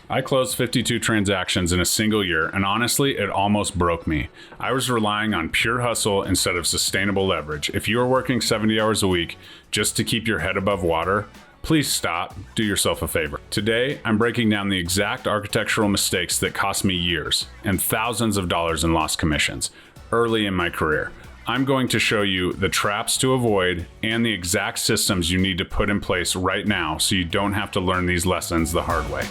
I closed 52 transactions in a single year, and honestly, it almost broke me. I was relying on pure hustle instead of sustainable leverage. If you are working 70 hours a week just to keep your head above water, please stop. Do yourself a favor. Today, I'm breaking down the exact architectural mistakes that cost me years and thousands of dollars in lost commissions early in my career. I'm going to show you the traps to avoid and the exact systems you need to put in place right now so you don't have to learn these lessons the hard way.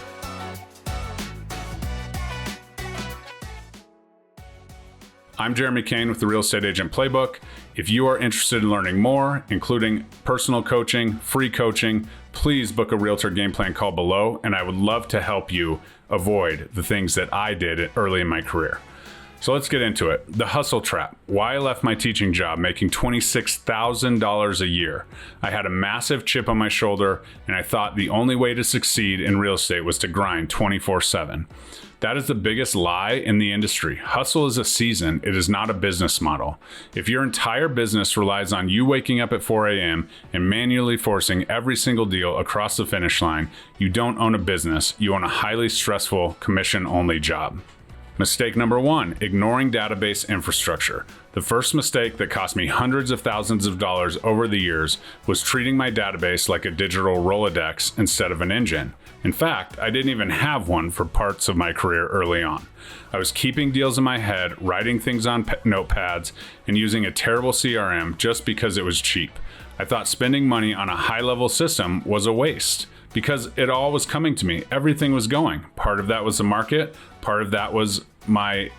I'm Jeremy Kane with the Real Estate Agent Playbook. If you are interested in learning more, including personal coaching, free coaching, please book a Realtor Game Plan call below, and I would love to help you avoid the things that I did early in my career. So let's get into it. The hustle trap. Why I left my teaching job making $26,000 a year. I had a massive chip on my shoulder, and I thought the only way to succeed in real estate was to grind 24/7. That is the biggest lie in the industry. Hustle is a season. It is not a business model. If your entire business relies on you waking up at 4 a.m. and manually forcing every single deal across the finish line, you don't own a business. You own a highly stressful, commission-only job. Mistake number 1, ignoring database infrastructure. The first mistake that cost me hundreds of thousands of dollars over the years was treating my database like a digital Rolodex instead of an engine. In fact, I didn't even have one for parts of my career early on. I was keeping deals in my head, writing things on notepads, and using a terrible CRM just because it was cheap. I thought spending money on a high-level system was a waste because it all was coming to me. Everything was going. Part of that was the market. Part of that was my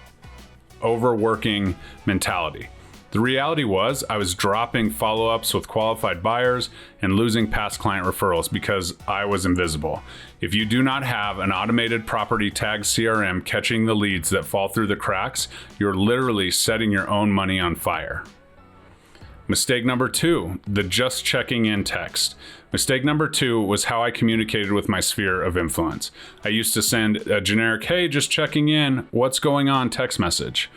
overworking mentality. The reality was I was dropping follow-ups with qualified buyers and losing past client referrals because I was invisible. If you do not have an automated property tag CRM catching the leads that fall through the cracks, you're literally setting your own money on fire. Mistake number 2, the just checking in text. Mistake number 2 was how I communicated with my sphere of influence. I used to send a generic, hey, just checking in, what's going on text message.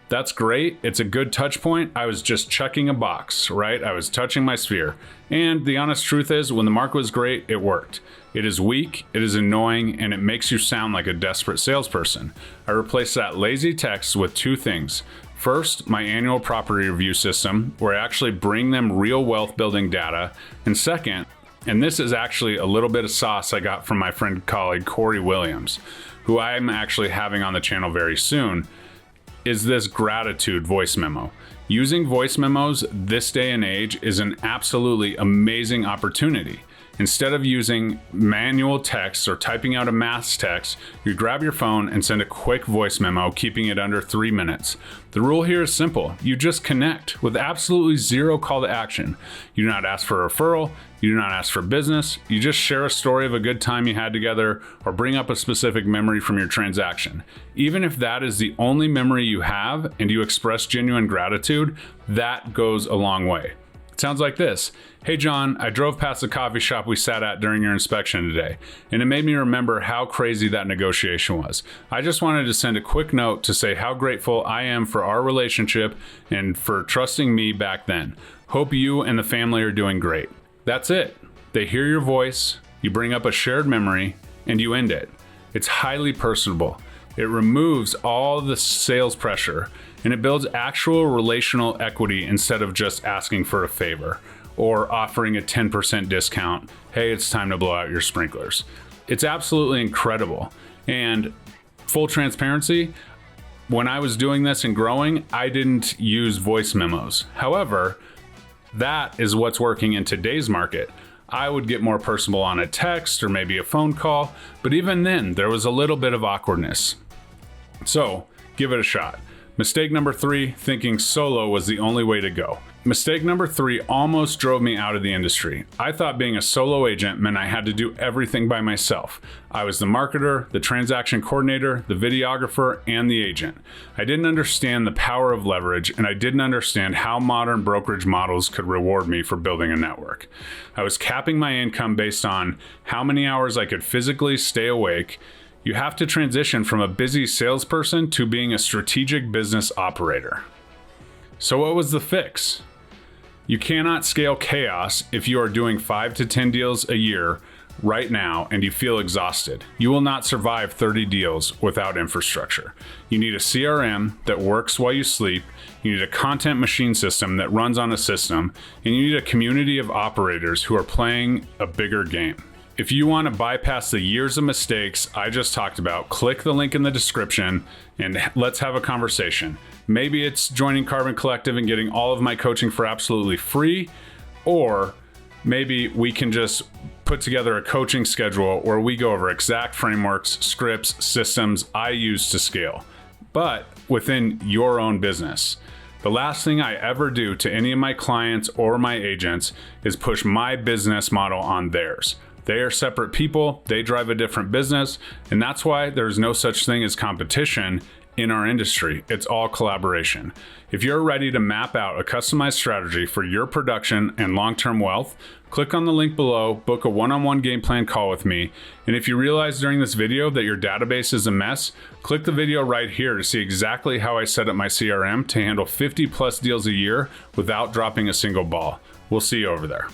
That's great. It's a good touch point. I was just checking a box, right? I was touching my sphere. And the honest truth is, when the market was great, it worked. It is weak, it is annoying, and it makes you sound like a desperate salesperson. I replaced that lazy text with 2 things. First, my annual property review system, where I actually bring them real wealth building data. And second, and this is actually a little bit of sauce I got from my friend colleague Corey Williams, who I'm actually having on the channel very soon, is this gratitude voice memo. Using voice memos this day and age is an absolutely amazing opportunity. Instead of using manual text or typing out a mass text, you grab your phone and send a quick voice memo, keeping it under 3 minutes. The rule here is simple. You just connect with absolutely zero call to action. You do not ask for a referral. You do not ask for business. You just share a story of a good time you had together or bring up a specific memory from your transaction. Even if that is the only memory you have and you express genuine gratitude, that goes a long way. Sounds like this. Hey John, I drove past the coffee shop we sat at during your inspection today, and it made me remember how crazy that negotiation was. I just wanted to send a quick note to say how grateful I am for our relationship and for trusting me back then. Hope you and the family are doing great. That's it. They hear your voice, you bring up a shared memory, and you end it. It's highly personable. It removes all the sales pressure, and it builds actual relational equity instead of just asking for a favor or offering a 10% discount. Hey, it's time to blow out your sprinklers. It's absolutely incredible. And full transparency, when I was doing this and growing, I didn't use voice memos. However, that is what's working in today's market. I would get more personable on a text or maybe a phone call, but even then, there was a little bit of awkwardness. So, give it a shot. Mistake number 3, thinking solo was the only way to go. Mistake number 3 almost drove me out of the industry. I thought being a solo agent meant I had to do everything by myself. I was the marketer, the transaction coordinator, the videographer, and the agent. I didn't understand the power of leverage, and I didn't understand how modern brokerage models could reward me for building a network. I was capping my income based on how many hours I could physically stay awake. You have to transition from a busy salesperson to being a strategic business operator. So what was the fix? You cannot scale chaos if you are doing 5 to 10 deals a year right now and you feel exhausted, you will not survive 30 deals without infrastructure. You need a CRM that works while you sleep, you need a content machine system that runs on a system, and you need a community of operators who are playing a bigger game. If you want to bypass the years of mistakes I just talked about, click the link in the description and let's have a conversation. Maybe it's joining Carbon Collective and getting all of my coaching for absolutely free, or maybe we can just put together a coaching schedule where we go over exact frameworks, scripts, systems I use to scale, but within your own business. The last thing I ever do to any of my clients or my agents is push my business model on theirs. They are separate people, they drive a different business, and that's why there's no such thing as competition in our industry. It's all collaboration. If you're ready to map out a customized strategy for your production and long-term wealth, click on the link below, book a one-on-one game plan call with me. And if you realize during this video that your database is a mess, click the video right here to see exactly how I set up my CRM to handle 50 plus deals a year without dropping a single ball. We'll see you over there.